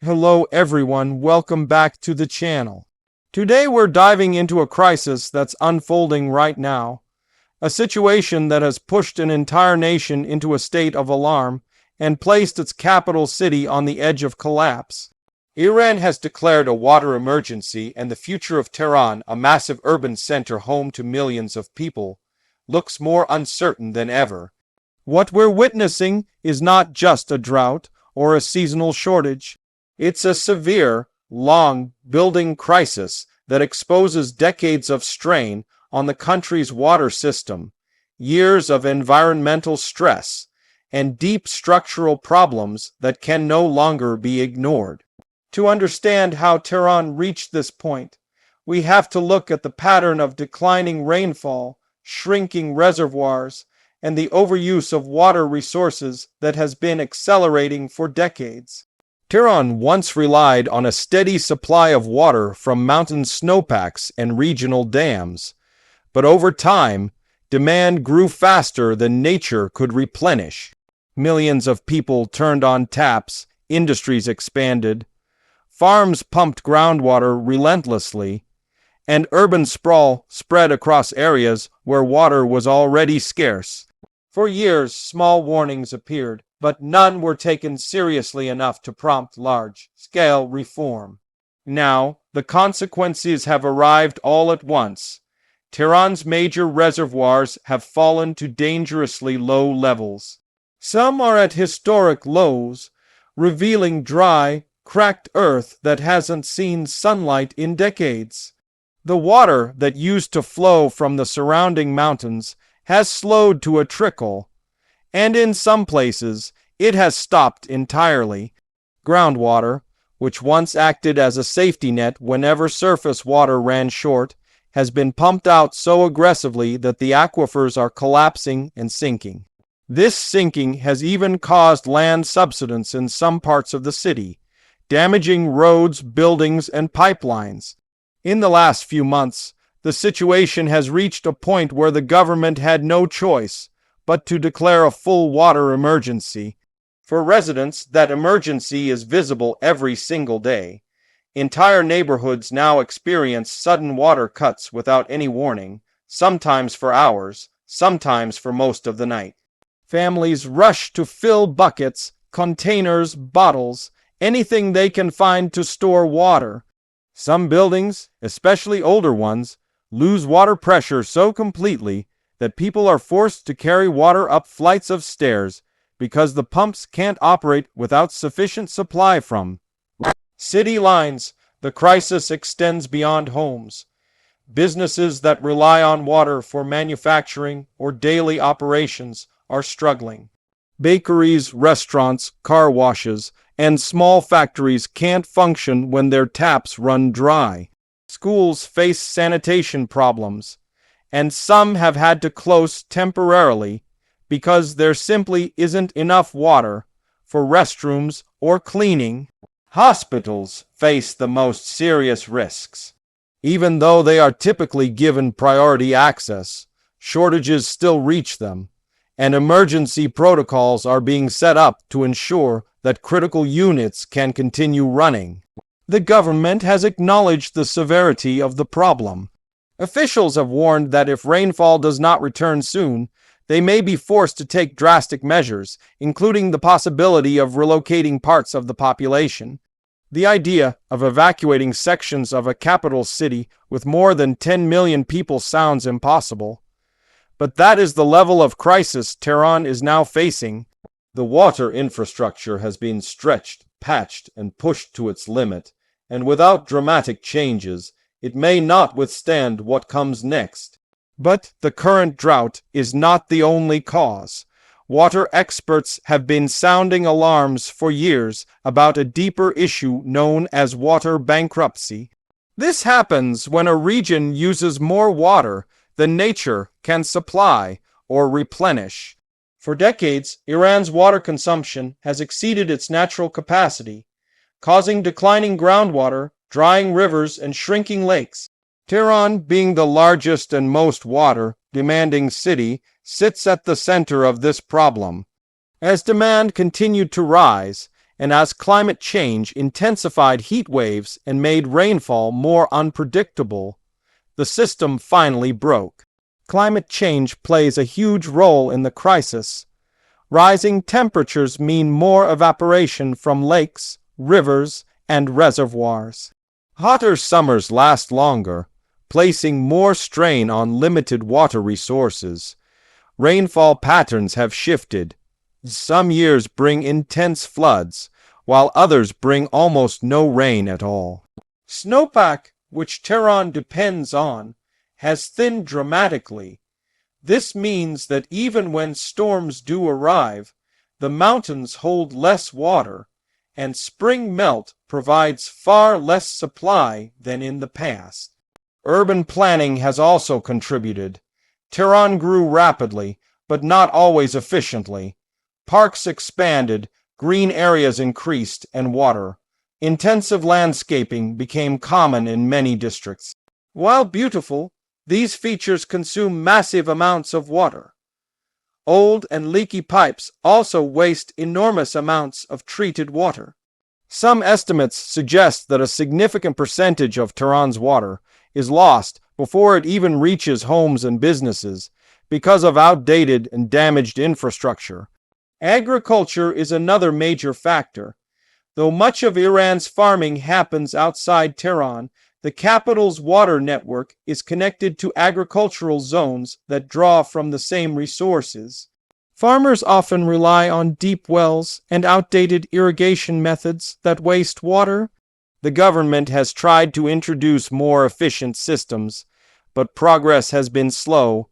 Hello everyone, welcome back to the channel. Today we're diving into a crisis that's unfolding right now. A situation that has pushed an entire nation into a state of alarm and placed its capital city on the edge of collapse. Iran has declared a water emergency, and the future of Tehran, a massive urban center home to millions of people, looks more uncertain than ever. What we're witnessing is not just a drought or a seasonal shortage. It's a severe, long-building crisis that exposes decades of strain on the country's water system, years of environmental stress, and deep structural problems that can no longer be ignored. To understand how Tehran reached this point, we have to look at the pattern of declining rainfall, shrinking reservoirs, and the overuse of water resources that has been accelerating for decades. Tehran once relied on a steady supply of water from mountain snowpacks and regional dams, but over time, demand grew faster than nature could replenish. Millions of people turned on taps, industries expanded, farms pumped groundwater relentlessly, and urban sprawl spread across areas where water was already scarce. For years, small warnings appeared, but none were taken seriously enough to prompt large-scale reform. Now, the consequences have arrived all at once. Tehran's major reservoirs have fallen to dangerously low levels. Some are at historic lows, revealing dry, cracked earth that hasn't seen sunlight in decades. The water that used to flow from the surrounding mountains has slowed to a trickle, and in some places, it has stopped entirely. Groundwater, which once acted as a safety net whenever surface water ran short, has been pumped out so aggressively that the aquifers are collapsing and sinking. This sinking has even caused land subsidence in some parts of the city, damaging roads, buildings, and pipelines. In the last few months, the situation has reached a point where the government had no choice but to declare a full water emergency. For residents, that emergency is visible every single day. Entire neighborhoods now experience sudden water cuts without any warning, sometimes for hours, sometimes for most of the night. Families rush to fill buckets, containers, bottles, anything they can find to store water. Some buildings, especially older ones, lose water pressure so completely that people are forced to carry water up flights of stairs because the pumps can't operate without sufficient supply from city lines. The crisis extends beyond homes. Businesses that rely on water for manufacturing or daily operations are struggling. Bakeries, restaurants, car washes, and small factories can't function when their taps run dry. Schools face sanitation problems, and some have had to close temporarily because there simply isn't enough water for restrooms or cleaning. Hospitals face the most serious risks. Even though they are typically given priority access, shortages still reach them, and emergency protocols are being set up to ensure that critical units can continue running. The government has acknowledged the severity of the problem. Officials have warned that if rainfall does not return soon, they may be forced to take drastic measures, including the possibility of relocating parts of the population. The idea of evacuating sections of a capital city with more than 10 million people sounds impossible. But that is the level of crisis Tehran is now facing. The water infrastructure has been stretched, patched, and pushed to its limit, and without dramatic changes, it may not withstand what comes next. But the current drought is not the only cause. Water experts have been sounding alarms for years about a deeper issue known as water bankruptcy. This happens when a region uses more water than nature can supply or replenish. For decades, Iran's water consumption has exceeded its natural capacity, causing declining groundwater, drying rivers, and shrinking lakes. Tehran, being the largest and most water-demanding city, sits at the center of this problem. As demand continued to rise, and as climate change intensified heat waves and made rainfall more unpredictable, the system finally broke. Climate change plays a huge role in the crisis. Rising temperatures mean more evaporation from lakes, rivers, and reservoirs. Hotter summers last longer, placing more strain on limited water resources. Rainfall patterns have shifted. Some years bring intense floods, while others bring almost no rain at all. Snowpack, which Tehran depends on, has thinned dramatically. This means that even when storms do arrive, the mountains hold less water, and spring melt provides far less supply than in the past. Urban planning has also contributed. Tehran grew rapidly, but not always efficiently. Parks expanded, green areas increased, and water-intensive landscaping became common in many districts. While beautiful, these features consume massive amounts of water. Old and leaky pipes also waste enormous amounts of treated water. Some estimates suggest that a significant percentage of Tehran's water is lost before it even reaches homes and businesses because of outdated and damaged infrastructure. Agriculture is another major factor. Though much of Iran's farming happens outside Tehran, the capital's water network is connected to agricultural zones that draw from the same resources. Farmers often rely on deep wells and outdated irrigation methods that waste water. The government has tried to introduce more efficient systems, but progress has been slow,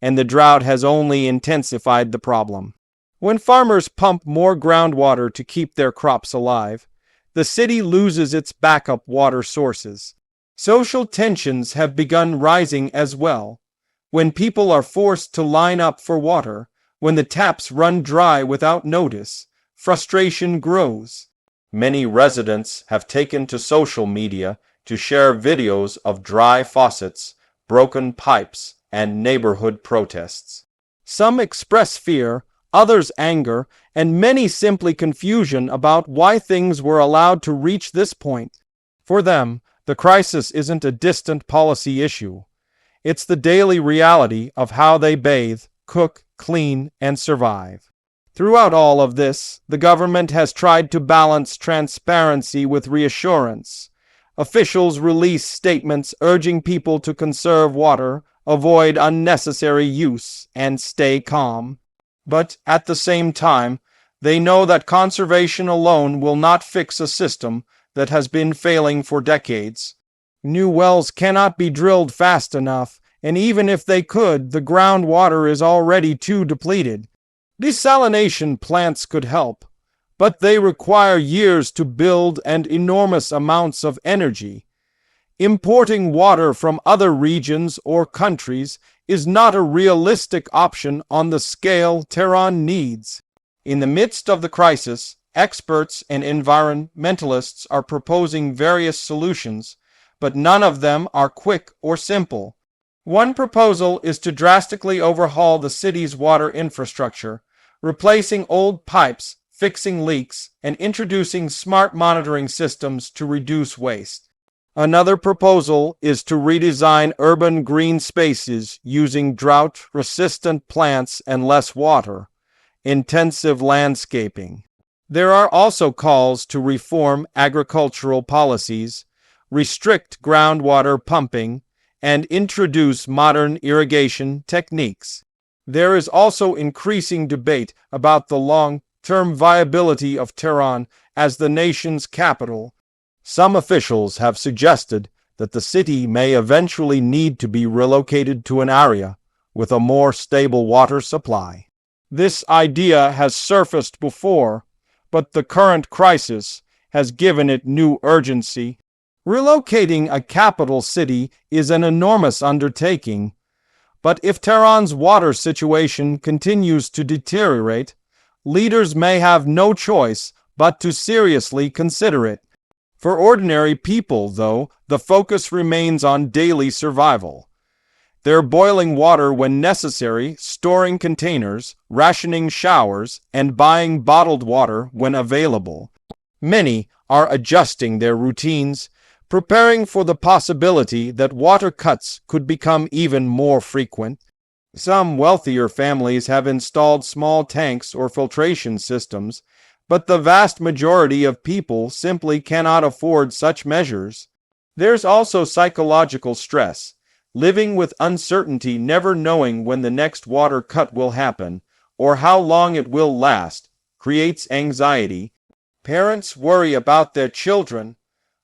and the drought has only intensified the problem. When farmers pump more groundwater to keep their crops alive, the city loses its backup water sources. Social tensions have begun rising as well. When people are forced to line up for water, when the taps run dry without notice, frustration grows. Many residents have taken to social media to share videos of dry faucets, broken pipes, and neighborhood protests. Some express fear, others anger, and many simply confusion about why things were allowed to reach this point. For them, the crisis isn't a distant policy issue. It's the daily reality of how they bathe, cook, clean, and survive. Throughout all of this, the government has tried to balance transparency with reassurance. Officials release statements urging people to conserve water, avoid unnecessary use, and stay calm. But at the same time, they know that conservation alone will not fix a system that has been failing for decades. New wells cannot be drilled fast enough, and even if they could, the groundwater is already too depleted. Desalination plants could help, but they require years to build and enormous amounts of energy. Importing water from other regions or countries is not a realistic option on the scale Tehran needs. In the midst of the crisis, experts and environmentalists are proposing various solutions, but none of them are quick or simple. One proposal is to drastically overhaul the city's water infrastructure, replacing old pipes, fixing leaks, and introducing smart monitoring systems to reduce waste. Another proposal is to redesign urban green spaces using drought-resistant plants and less water, intensive landscaping. There are also calls to reform agricultural policies, restrict groundwater pumping, and introduce modern irrigation techniques. There is also increasing debate about the long-term viability of Tehran as the nation's capital. Some officials have suggested that the city may eventually need to be relocated to an area with a more stable water supply. This idea has surfaced before, but the current crisis has given it new urgency. Relocating a capital city is an enormous undertaking, but if Tehran's water situation continues to deteriorate, leaders may have no choice but to seriously consider it. For ordinary people, though, the focus remains on daily survival. They're boiling water when necessary, storing containers, rationing showers, and buying bottled water when available. Many are adjusting their routines, preparing for the possibility that water cuts could become even more frequent. Some wealthier families have installed small tanks or filtration systems, but the vast majority of people simply cannot afford such measures. There's also psychological stress. Living with uncertainty, never knowing when the next water cut will happen or how long it will last, creates anxiety. Parents worry about their children,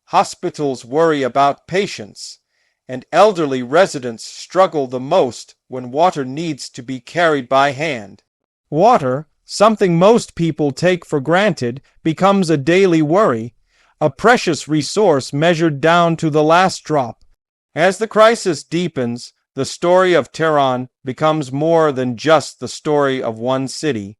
hospitals worry about patients, and elderly residents struggle the most when water needs to be carried by hand. Water, something most people take for granted, becomes a daily worry, a precious resource measured down to the last drop. As the crisis deepens, the story of Tehran becomes more than just the story of one city.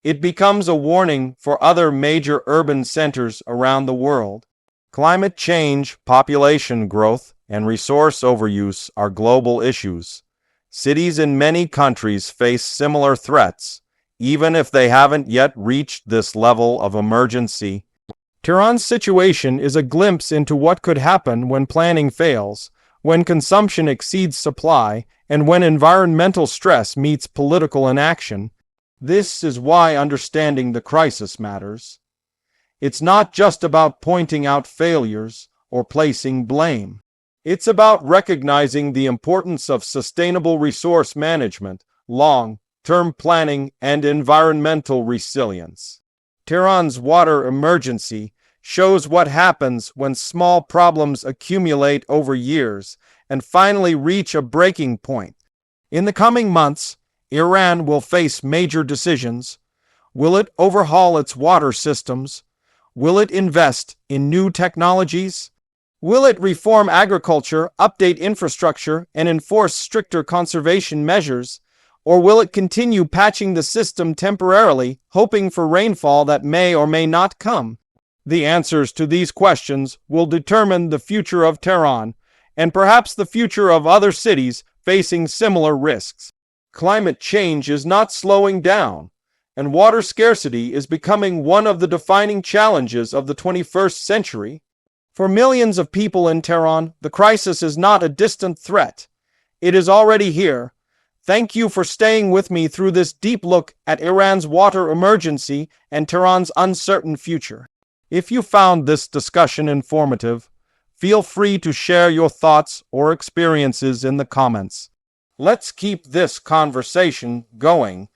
It becomes a warning for other major urban centers around the world. Climate change, population growth, and resource overuse are global issues. Cities in many countries face similar threats, even if they haven't yet reached this level of emergency. Tehran's situation is a glimpse into what could happen when planning fails, when consumption exceeds supply, and when environmental stress meets political inaction. This is why understanding the crisis matters. It's not just about pointing out failures or placing blame. It's about recognizing the importance of sustainable resource management, long-term planning, and environmental resilience. Tehran's water emergency shows what happens when small problems accumulate over years and finally reach a breaking point. In the coming months, Iran will face major decisions. Will it overhaul its water systems? Will it invest in new technologies? Will it reform agriculture, update infrastructure, and enforce stricter conservation measures? Or will it continue patching the system temporarily, hoping for rainfall that may or may not come? The answers to these questions will determine the future of Tehran, and perhaps the future of other cities facing similar risks. Climate change is not slowing down, and water scarcity is becoming one of the defining challenges of the 21st century. For millions of people in Tehran, the crisis is not a distant threat. It is already here. Thank you for staying with me through this deep look at Iran's water emergency and Tehran's uncertain future. If you found this discussion informative, feel free to share your thoughts or experiences in the comments. Let's keep this conversation going